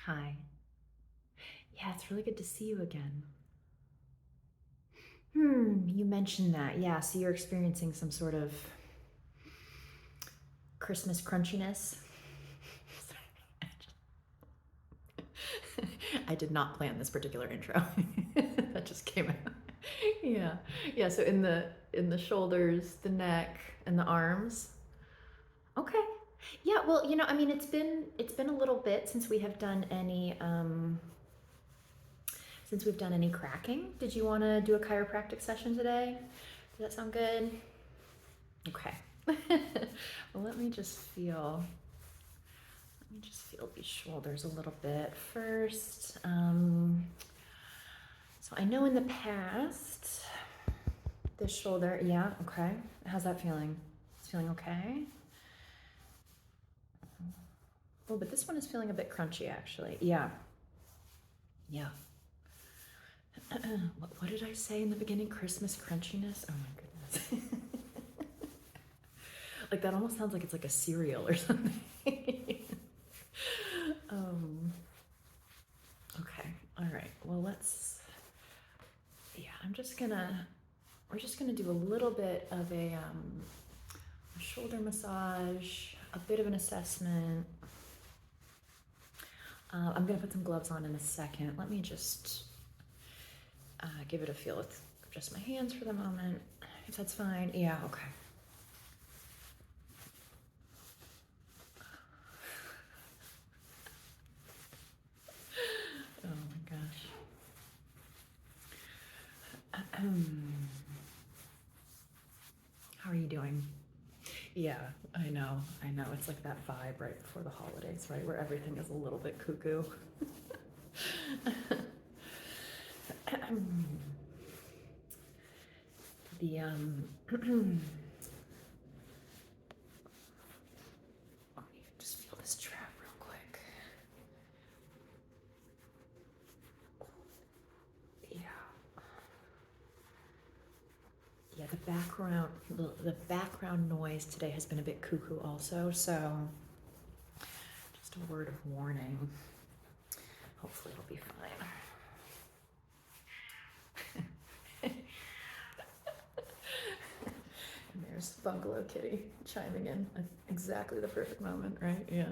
Hi. Yeah, it's really good to see you again. You mentioned that. Yeah, so you're experiencing some sort of Christmas crunchiness. I did not plan this particular intro. That just came out. Yeah. Yeah, so in the shoulders, the neck, and the arms. Okay. Yeah, well, I mean it's been a little bit since we've done any cracking. Did you want to do a chiropractic session today? Does that sound good? Okay. Well, let me just feel these shoulders a little bit first. So I know in the past, this shoulder, yeah, okay. How's that feeling? It's feeling okay? Oh, but this one is feeling a bit crunchy actually. Yeah. Yeah. What did I say in the beginning? Christmas crunchiness? Oh my goodness. Like that almost sounds like it's like a cereal or something. um, okay, all right. Well, we're just gonna do a little bit of a shoulder massage, a bit of an assessment. I'm gonna put some gloves on in a second. Let me just give it a feel with just my hands for the moment, if that's fine. Yeah, okay. Oh my gosh. How are you doing? Yeah, I know. It's like that vibe right before the holidays, right? Where everything is a little bit cuckoo. the Let me just feel this trap real quick. Yeah. Yeah, the background noise today has been a bit cuckoo also, so just a word of warning. Hopefully it'll be fine. And there's Bungalow Kitty chiming in at exactly the perfect moment, right? Yeah.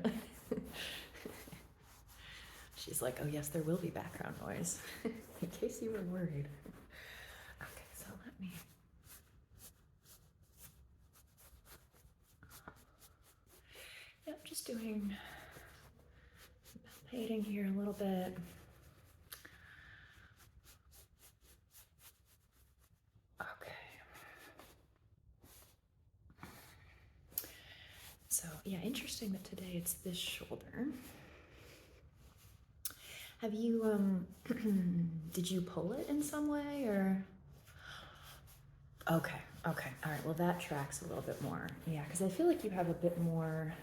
She's like, oh yes, there will be background noise, in case you were worried. Okay, so let me. Yep, just doing palpating here a little bit. Okay. So yeah, interesting that today it's this shoulder. Have you did you pull it in some way or? Okay, okay, all right. Well, that tracks a little bit more. Yeah, because I feel like you have a bit more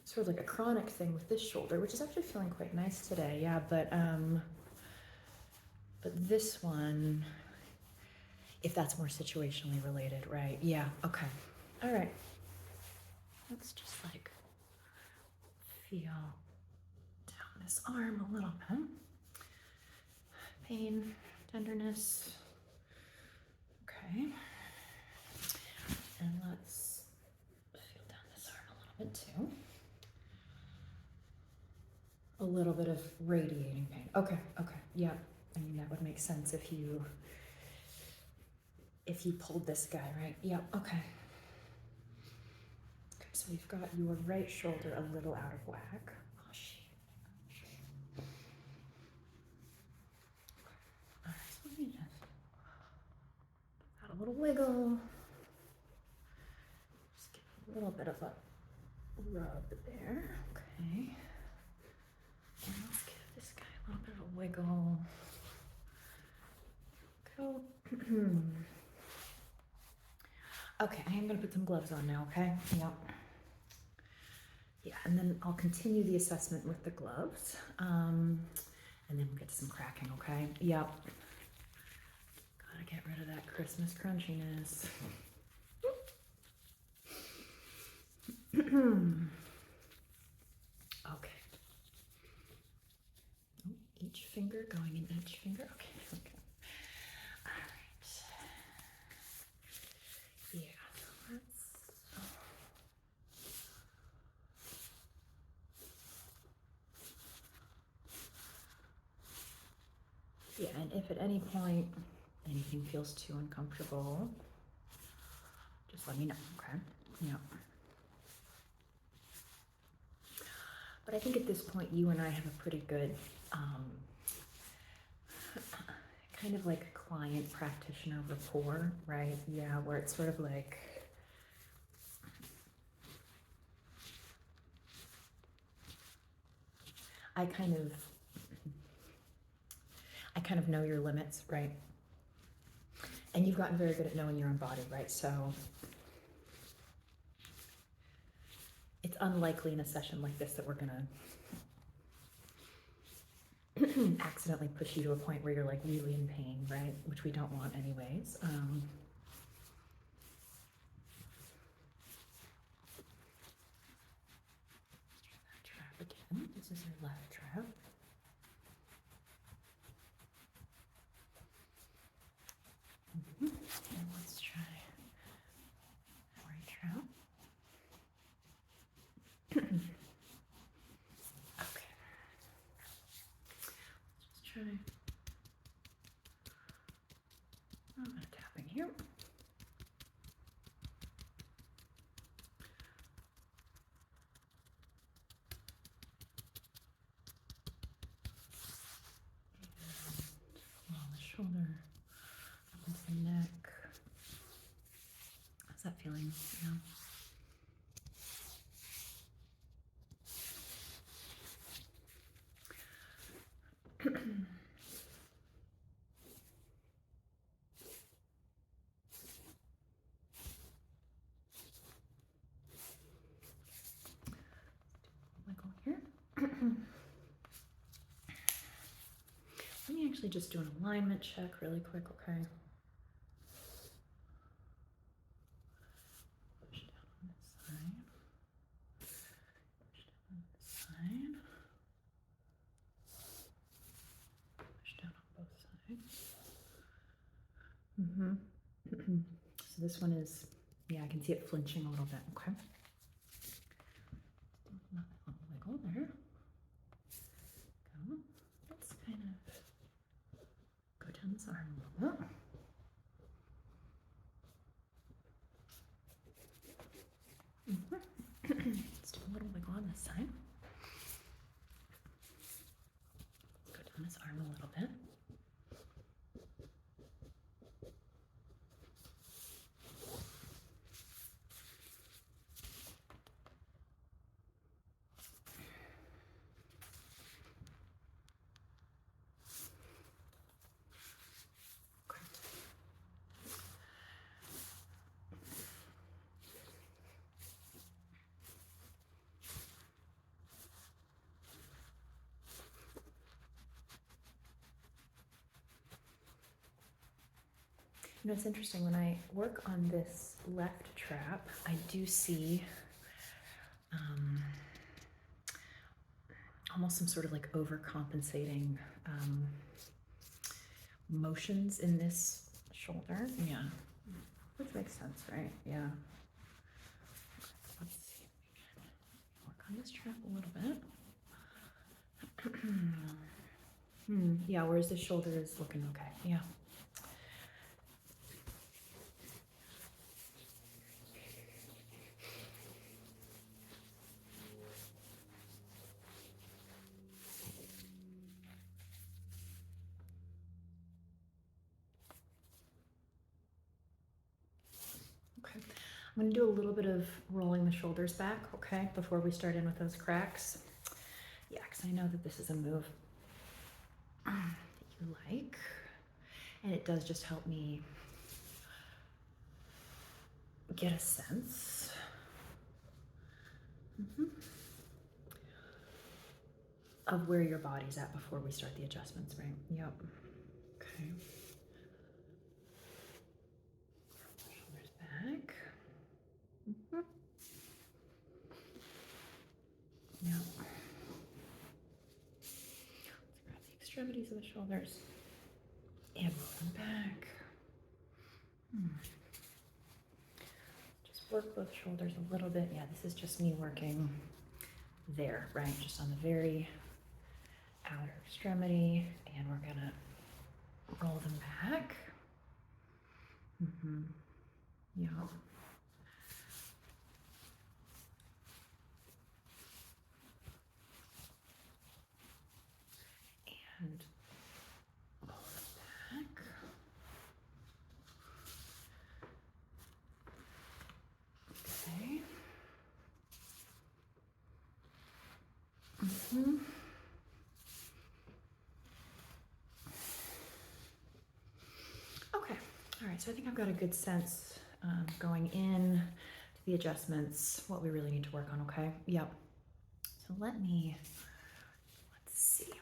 sort of like a chronic thing with this shoulder, which is actually feeling quite nice today. Yeah, but this one, if that's more situationally related, right? Yeah, okay. All right. Let's just like feel down this arm a little bit. Pain, tenderness. Okay. And let's feel down this arm a little bit too. A little bit of radiating pain. Okay, okay. Yeah. I mean, that would make sense if you pulled this guy, right? Yeah, okay. Okay, so we've got your right shoulder a little out of whack. Oh, shit. All right, so let me just add a little wiggle. Just give a little bit of a rub there. Okay. And let's give this guy a little bit of a wiggle. Go. Okay, I am gonna put some gloves on now, okay? Yep. Yeah, and then I'll continue the assessment with the gloves. And then we'll get to some cracking, okay? Yep. Gotta get rid of that Christmas crunchiness. Okay. Oh, each finger going in each finger. Okay. Okay. All right. Yeah. Yeah, and if at any point anything feels too uncomfortable, just let me know, okay? Yeah. But I think at this point, you and I have a pretty good, kind of like client practitioner rapport, right? Yeah, where it's sort of like, I kind of know your limits, right? And you've gotten very good at knowing your own body, right? So it's unlikely in a session like this that we're gonna accidentally push you to a point where you're like really in pain, right? Which we don't want anyways. Trap again. This is your left trap. And let's try right trap. Okay. Let's just try. I'm gonna tap in here. Along the shoulder, up into the neck. How's that feeling? Yeah. Wiggle here. Let me actually just do an alignment check really quick, okay? Push down on this side. Push down on this side. Push down on both sides. So this one is, yeah, I can see it flinching a little bit, okay? Wiggle there. Go. Let's kind of go down this arm a little bit. Let's do a little wiggle on this side. Go down this arm a little bit. You know, it's interesting, when I work on this left trap, I do see almost some sort of like overcompensating motions in this shoulder. Yeah, which makes sense, right? Yeah. Let's see if we can work on this trap a little bit. Yeah, whereas the shoulder is looking okay. Yeah. I'm going to do a little bit of rolling the shoulders back, okay, before we start in with those cracks. Yeah, because I know that this is a move that you like, and it does just help me get a sense of where your body's at before we start the adjustments, right? Yep. Okay. Shoulders back. Yeah. Let's grab the extremities of the shoulders and roll them back. Just work both shoulders a little bit. Yeah, this is just me working there, right? Just on the very outer extremity, and we're gonna roll them back. Yeah. And pull it back. Okay. Okay. All right. So I think I've got a good sense going in to the adjustments, what we really need to work on. Okay. Yep. So let's see.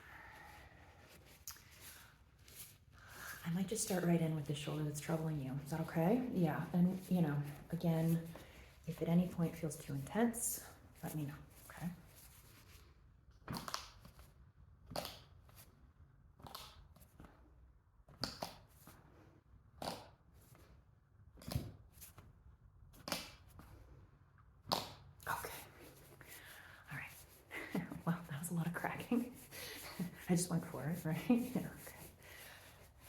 I might just start right in with the shoulder that's troubling you. Is that okay? Yeah. And you know, again, if at any point feels too intense, let me know. Okay. Okay. All right. Well, that was a lot of cracking. I just went for it, right? Yeah, okay.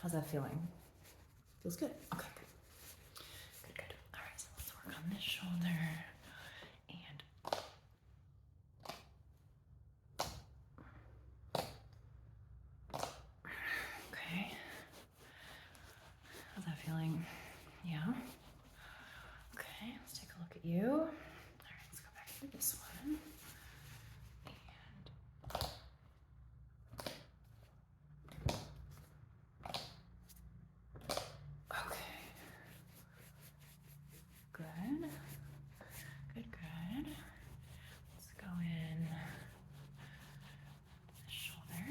How's that feeling? Feels good? Okay, good. Good, good. All right, so let's work on this shoulder. And okay. How's that feeling? Yeah? Okay, let's take a look at you. All right, let's go back to this one. Good. Good, good. Let's go in the shoulder.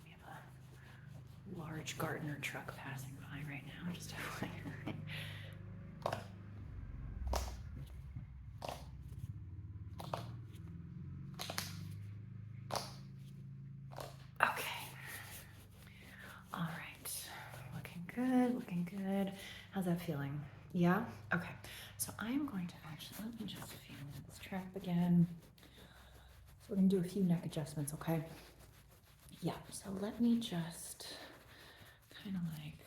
We have a large gardener truck passing by right now, just FYI. Okay. All right. Looking good, looking good. How's that feeling? Yeah? Okay. So I am going to actually, let me just feel this trap again. So we're going to do a few neck adjustments, okay? Yeah. So let me just kind of like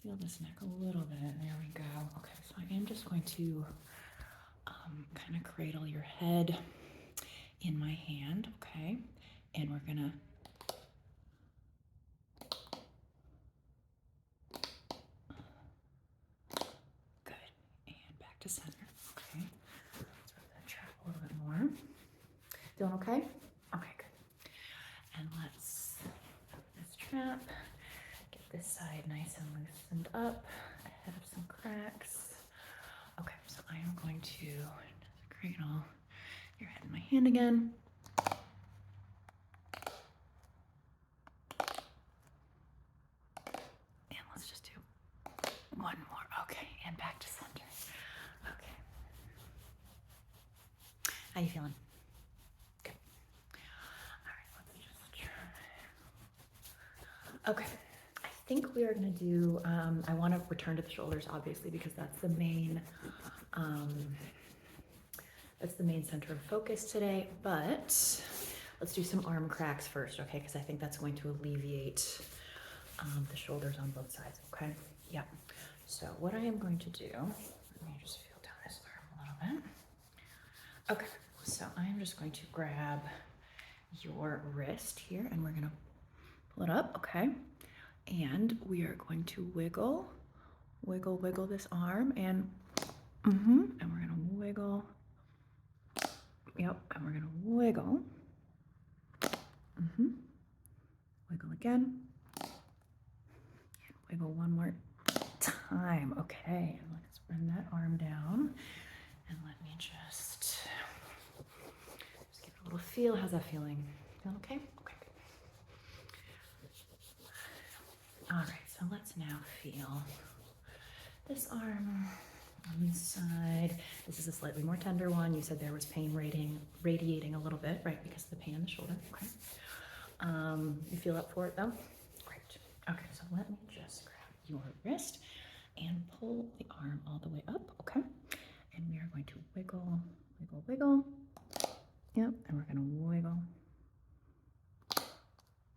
feel this neck a little bit. There we go. Okay. So I am just going to kind of cradle your head in my hand, okay? And we're going to to center. Okay. Let's work that trap a little bit more. Feeling okay? Okay, good. And let's move this trap. Get this side nice and loosened up ahead of some cracks. Okay, so I am going to just cradle your head in my hand again. And let's just do one more. Okay, and back to center. Okay. How you feeling? Good. All right, let's just try. Okay, I think we are gonna do, I wanna return to the shoulders, obviously, because that's the main center of focus today, but let's do some arm cracks first, okay? Because I think that's going to alleviate the shoulders on both sides, okay? Yeah. So what I am going to do, let me just feel down this arm a little bit. Okay, so I'm just going to grab your wrist here and we're gonna pull it up, okay? And we are going to wiggle this arm and and we're gonna wiggle. Yep, and we're gonna wiggle. Wiggle again. And wiggle one more time. Okay, let's bring that arm down. And let me just give it a little feel. How's that feeling? Feeling okay? Okay. All right, so let's now feel this arm On this side, this is a slightly more tender one. You said there was pain radiating a little bit, right? Because of the pain in the shoulder. Okay. You feel up for it though? Great. Okay, so let me just grab your wrist and pull the arm all the way up, okay? And we are going to wiggle, wiggle, wiggle. Yep, and we're gonna wiggle.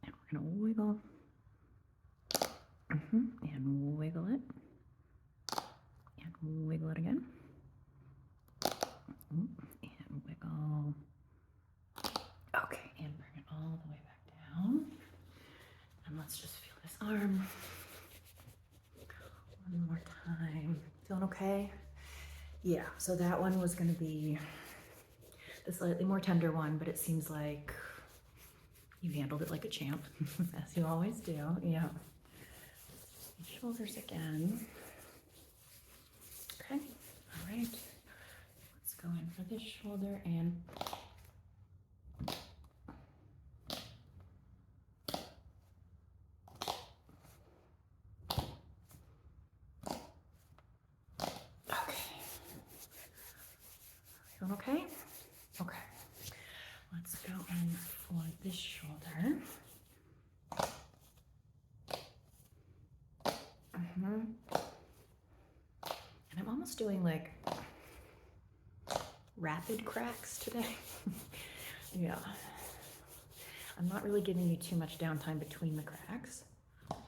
And we're gonna wiggle. And wiggle it. And wiggle it again. And wiggle. Okay, and bring it all the way back down. And let's just feel this arm. One more time. Feeling okay? Yeah, so that one was gonna be the slightly more tender one, but it seems like you handled it like a champ, as you always do. Yeah. Shoulders again. Okay, all right. Let's go in for this shoulder and feeling okay? Okay. Let's go in for this shoulder. And I'm almost doing like rapid cracks today. Yeah. I'm not really giving you too much downtime between the cracks. Okay.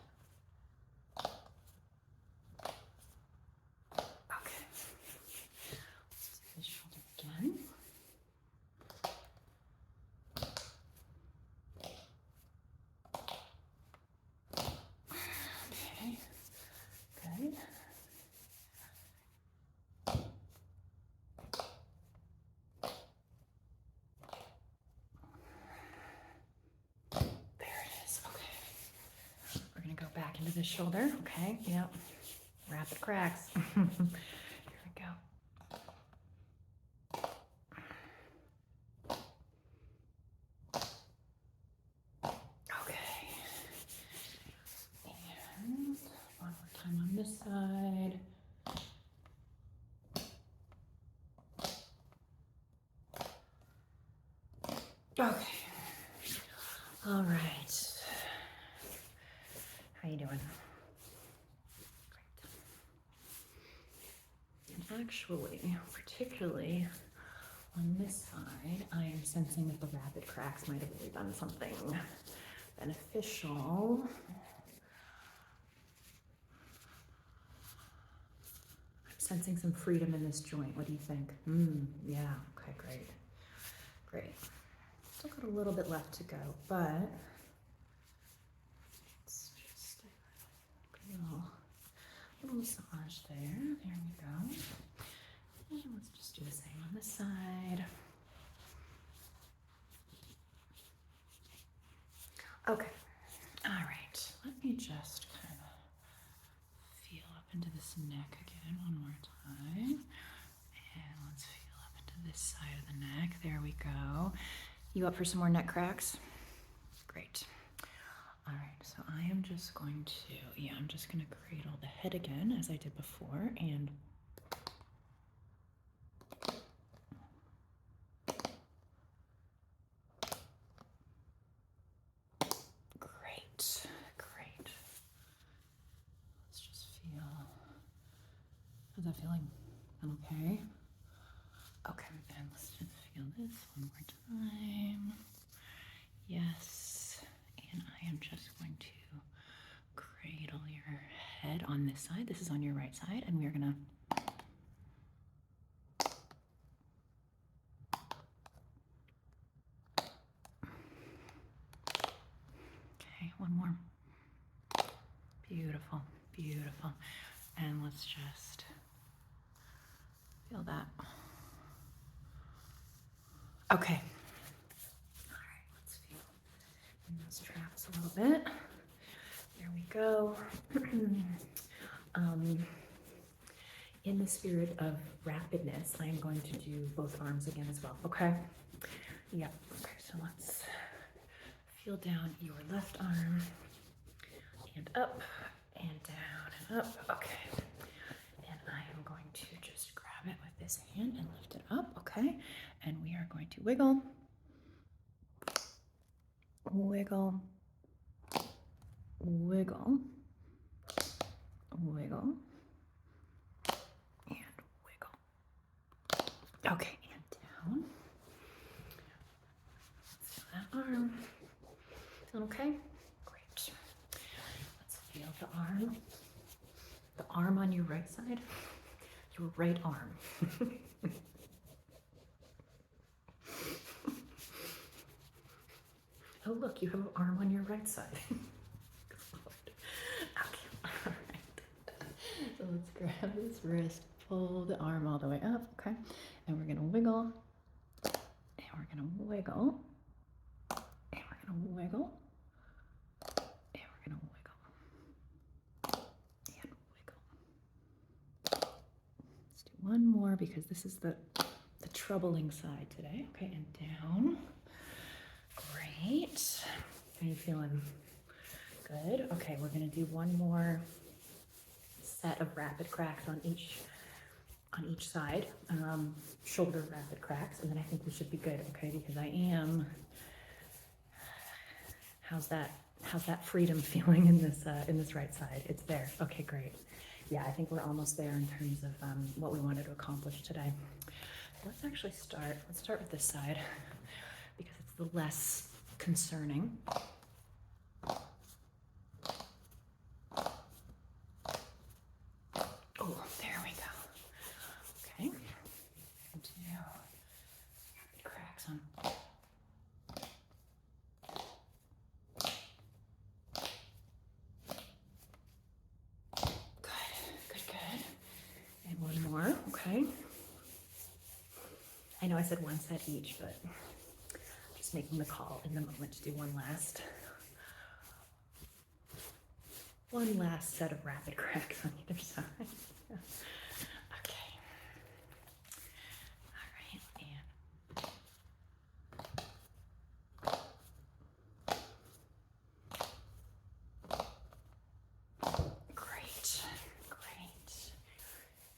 Let's do this shoulder again. Okay. Good. Back into the shoulder, okay, yep, rapid cracks. Here we go. Okay, and one more time on this side. Okay, all right. How you doing? Great. And actually, particularly on this side, I am sensing that the rapid cracks might have really done something beneficial. I'm sensing some freedom in this joint. What do you think? Yeah, okay, great. Great. Still got a little bit left to go, but little massage there. There we go. And let's just do the same on this side. Okay. All right. Let me just kind of feel up into this neck again one more time. And let's feel up into this side of the neck. There we go. You up for some more neck cracks? Great. All right, so I am just going to, I'm just going to cradle the head again as I did before, and great, great. Let's just feel, how's that feeling? Okay? Okay, and let's just feel this one more time. Yes. And I am just going to cradle your head on this side. This is on your right side, and we're gonna okay, one more. Beautiful, beautiful. And let's just feel that. Okay. Those traps a little bit. There we go. In the spirit of rapidness, I am going to do both arms again as well, okay? Yep, okay, so let's feel down your left arm, and up, and down, and up, okay. And I am going to just this hand and lift it up, okay? And we are going to wiggle, wiggle, wiggle, wiggle, and wiggle. Okay, and down. Let's feel that arm. Feeling okay? Great. Let's feel the arm. The arm on your right side. Your right arm. Oh, look, you have an arm on your right side. Okay, all right. So let's grab this wrist, pull the arm all the way up, okay? And we're gonna wiggle, and we're gonna wiggle, and we're gonna wiggle, and we're gonna wiggle, and wiggle. Let's do one more because this is the troubling side today. Okay, and down. Great. How are you feeling? Good. Okay, we're gonna do one more set of rapid cracks on each side, shoulder rapid cracks, and then I think we should be good. Okay, because I am. How's that freedom feeling in this right side? It's there. Okay, great. Yeah, I think we're almost there in terms of what we wanted to accomplish today. Let's actually start. Let's start with this side because it's the less concerning. Oh, there we go. Okay. Do cracks on. Good. And one more, okay. I know I said one set each, but I'm just making the call in the moment to do one last set of rapid cracks on either side. Okay. All right, and great.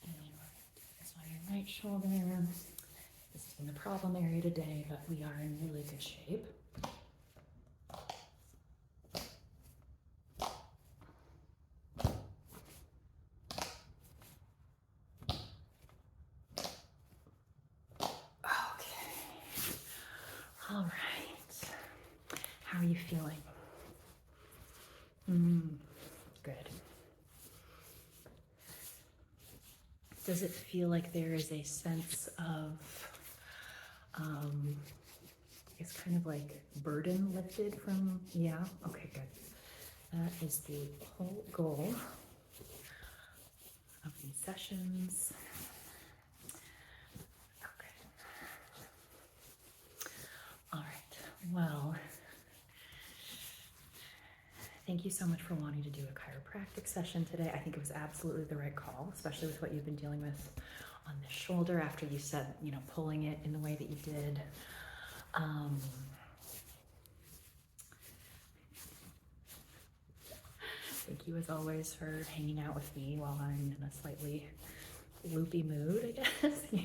And then we're gonna do this on your right shoulder. This has been the problem area today, but we are in really good shape. All right. How are you feeling? Good. Does it feel like there is a sense of, it's kind of like burden lifted from, yeah? Okay, good. That is the whole goal of these sessions. All right, well, thank you so much for wanting to do a chiropractic session today. I think it was absolutely the right call, especially with what you've been dealing with on the shoulder after you said, pulling it in the way that you did. Thank you as always for hanging out with me while I'm in a slightly loopy mood, I guess. Yeah.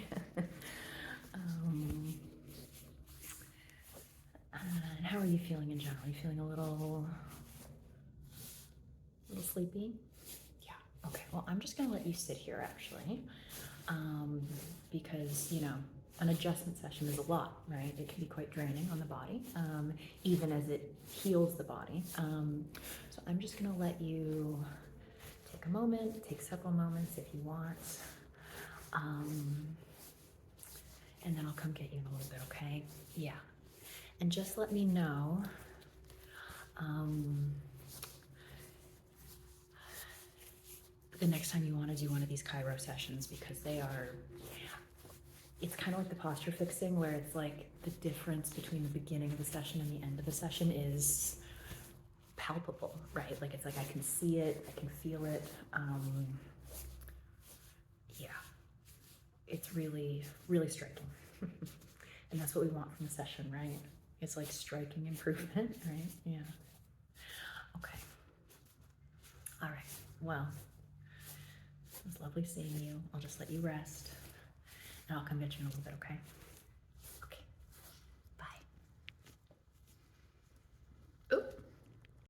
And how are you feeling in general? Are you feeling a little sleepy? Yeah. Okay. Well, I'm just gonna let you sit here actually, because an adjustment session is a lot, right? It can be quite draining on the body, even as it heals the body. So I'm just gonna let you take a moment, take several moments if you want, and then I'll come get you in a little bit. Okay? Yeah. And just let me know the next time you want to do one of these chiro sessions, because it's kind of like the posture fixing where it's like the difference between the beginning of the session and the end of the session is palpable, right? Like it's like I can see it, I can feel it. Yeah, it's really, really striking. And that's what we want from the session, right? It's like striking improvement, right? Yeah. Okay. All right. Well, it was lovely seeing you. I'll just let you rest. I'll come get you in a little bit, okay?